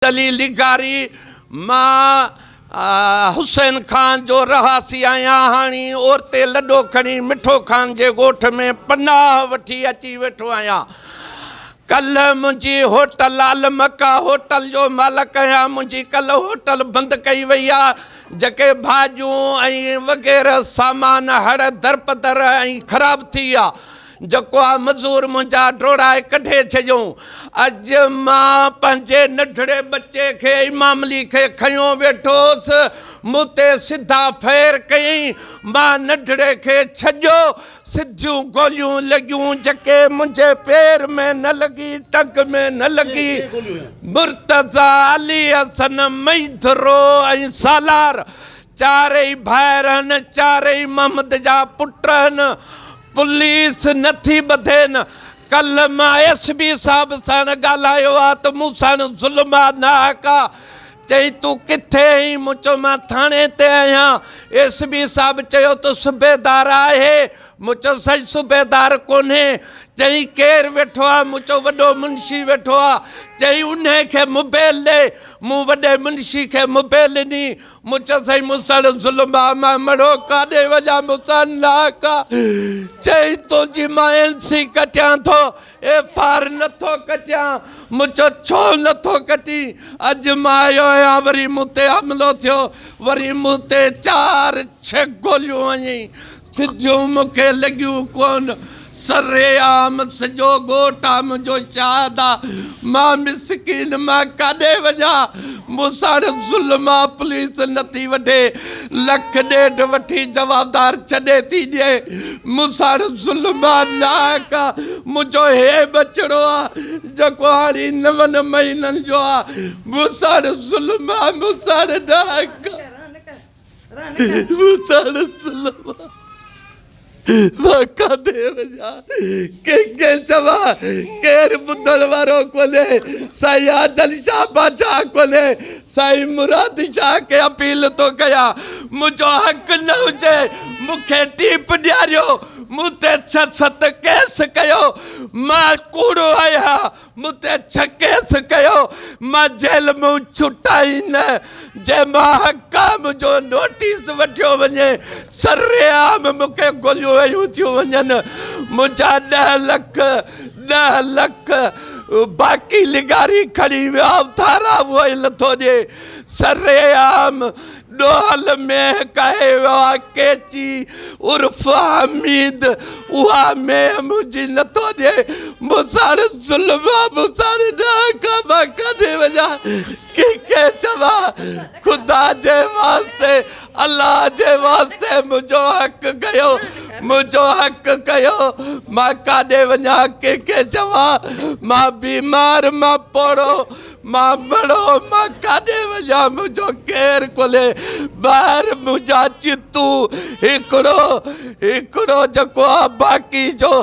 दलील लिगारी मां हुसैन खान जो रहासी आहियां। हाणी औरते लॾो खणी मिठो खान जे ॻोठ में पनाह वठी अची वेठो आहियां। कल्ह मुंहिंजी होटल लाल मक्का होटल जो मालिक आहियां। मुंहिंजी कल्ह होटल बंदि कई वई आहे। जेके भाॼियूं ऐं वग़ैरह सामान हड़ दरपदर ऐं ख़राबु थी विया। जेको आहे मज़ूर मुंहिंजा डोड़ाए कढे छॾियऊं। अॼु मां पंहिंजे नंढड़े बचे खे इमामली खे खयो वेठोसि। मूं ते सिधा फेर कयईं। मां नंढड़े खे छॾियो। सिधियूं गोलियूं लॻियूं जेके मुंहिंजे पेर में न लॻी, टंग में न लॻी। मुर्तज़ा, अली हसन, मैदरो ऐं सालार चारई भाइर आहिनि, चारई मोहम्मद जा पुट आहिनि। पुलिस नथी ॿधेनि। कल्ह मां SP साहिब सां ॻाल्हायो आहे त मूं सां ज़ुल्म आहे नाहक आहे। चई तूं किथे आहीं? मूं चयो मां थाणे ते आहियां। SP साहिब चयो त सूबेदार आहे। मूं चयो साईं सूबेदार कोन्हे। चई केरु वेठो आहे? मूं चयो वॾो मुंशी वेठो आहे। चई उन खे मोबाइल ॾे। मूं वॾे मुंशी खे मोबाइल ॾिनी। मूं चयो साईं मूं सां ज़ुल्म आहे, मां मड़ो काॾे वञा, मूं सां नाहक आहे। चई तुंहिंजी मां LC कटियां थो, FR नथो कटियां। मूं चयो छो नथो कटी? अॼु मां आयो आहियां, वरी मूं ते हमिलो थियो, वरी मूं ते 4-6 गोलियूं हयईं। सिधियूं मूंखे लॻियूं कोन। सरेआम सॼो ॻोठ आहे मुंहिंजो शाद आहे। मां मिसकीन, मां काॾे वञा? मूं सां ज़ुल्म आहे, पुलिस नथी वढे। 1.5 लख वठी जवाबदार छॾे थी ॾिए। मूं सां ज़ुल्म आहे, नाहक आहे। मुंहिंजो हे बचिड़ो आहे जेको हाणे 9 महीननि जो आहे। मूं सां ज़ुल्म आहे, मूं सां नाहक आहे। मूं सां ज़ुल्म आहे, मां काॾे वञा? कंहिंखे चवां? केरु ॿुधण वारो कोन्हे। साईं आदिल शाह बादशाह कोन्हे। साईं मुराद शाह खे अपील थो कयां, मुंहिंजो हक़ न हुजे मूंखे टीप ॾियारियो। मूं ते 6-7 केस कयो। मां कूड़ो आहियां। मूं ते 6 केस कयो। मां जेल में छुटाई न। जंहिं मां हक़ आहे मुंहिंजो नोटिस वठियो वञे। सरेआम मूंखे गोलियूं हयूं थियूं वञनि। मुंहिंजा 10 लख बाक़ी लिगारी खणी विया। थारा उहो ई नथो ॾिए। सरेआम ॾोहल में कहे वियो आहे केची उर्फ हमीद, उहा में मुंहिंजी नथो ॾिए। मूं सां ज़ुल्म आहे, मूं सां नाहक आहे। मां काॾे वञा? कंहिंखे चवां? ख़ुदा जे वास्ते, अलाह जे वास्ते मुंहिंजो हक़ कयो, मुंहिंजो हक़ कयो। मां काॾे वञा? कंहिंखे चवां? मां बीमार, मां पोड़ो, मां मड़ो, मां काॾे वञा? मुंहिंजो केरु कोन्हे। ॿाहिरि मुंहिंजा चितू हिकिड़ो जेको आहे बाक़ी जो